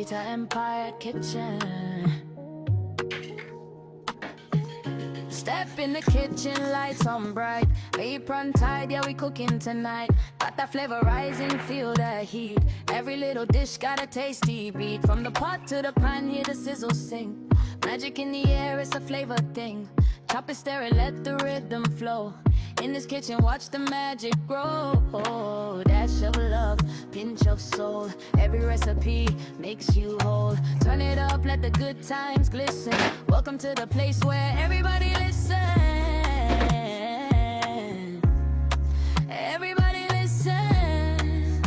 Rita Empire Kitchen. Step in the kitchen, lights on bright, apron tied, yeah, we cooking tonight. Got that flavor rising, feel the heat. Every little dish got a tasty beat. From the pot to the pan, hear the sizzle sing. Magic in the air, it's a flavor thing. Chop it, stir it, let the rhythm flow. In this kitchen, watch the magic grow. Dash of love, pinch of soul. Every recipe makes you whole. Turn it up, let the good times glisten. Welcome to the place where everybody listen. Everybody listen.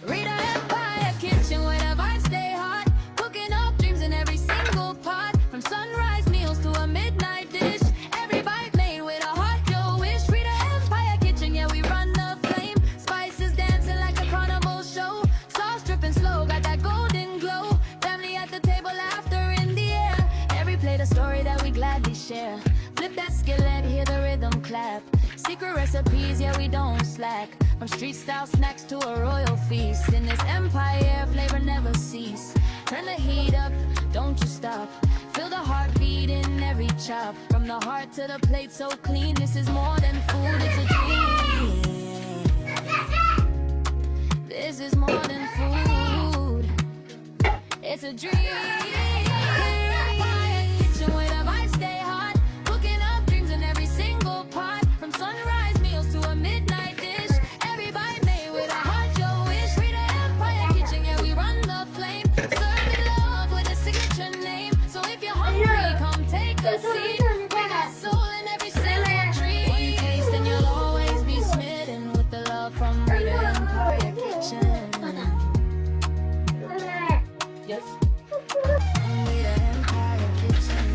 Rita Empire Kitchen, where the vibes stay hot. Cooking up dreams in every single pot. From sunrise meals to a midnight dish. Every bite made with a heart you wish. Rita Empire Kitchen, yeah, we run the flame. Spices dancing like a carnival show. Sauce dripping slow, got that golden glow. Family at the table, laughter in the air. Every plate a story that we gladly share. Flip that skillet, hear the rhythm clap. Secret recipes, yeah, we don't slack. From street style snacks to a royal feast. In this empire, flavor never cease. Turn the heat up, don't you stop. Feel the heartbeat in every chop. From the heart to the plate, so clean. This is more than food, it's a dream. This is more than food, it's a dream. Kitchen where the vibes stay hot. Cooking up dreams in every single pot. From sunrise meals to a midnight dish. Every bite made with a heart you wish. Rita Empire Kitchen, yeah, we run the flame. Serving love with a signature name. So if you're hungry, come take a seat. We got soul in every single treat. One taste and you'll always be smitten with the love from Rita Empire Kitchen. Yes. Rita Empire Kitchen.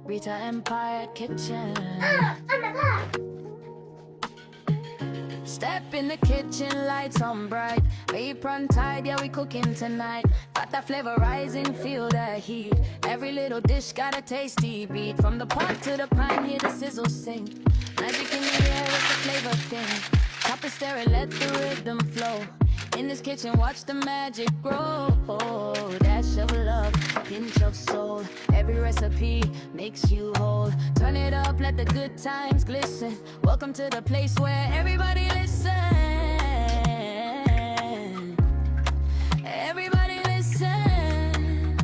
Rita Empire Kitchen. Step in the kitchen, lights on bright, apron tied, yeah, we cooking tonight. Got that flavor rising, feel the heat. Every little dish got a tasty beat. From the pot to the pan, hear the sizzle sing. Magic in the air, it's a flavor thing. Chop it, stir it, let the rhythm flow. In this kitchen, watch the magic grow. Dash of love, pinch of soul. Every recipe makes you whole. Turn it up, let the good times glisten. Welcome to the place where everybody listen. Everybody listen.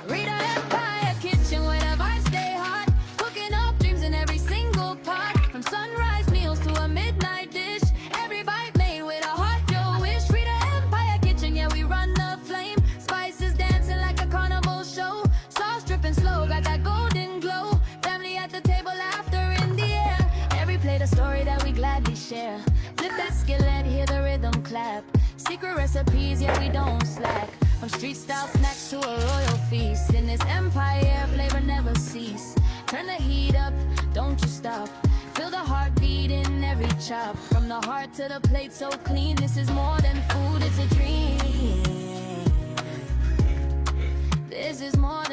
Rita Empire Kitchen, where the vibes stay hot. Cooking up dreams in every single pot. From sunrise meals to a midnight dish. Every bite made with a heart you wish. Rita Empire Kitchen, yeah, we run the flame. Spices dancing like a carnival show. Sauce dripping slow, got that golden glow. Family at the table, laughter in the air. Every plate a story that we gladly share. Flip that skillet, hear the rhythm clap. Secret recipes, yeah, we don't slack. From street style snacks to a royal feast. In this empire, flavor never cease. Turn the heat up, don't you stop. Feel the heartbeat in every chop. From the heart to the plate, so clean. This is more than food, it's a dream. This is more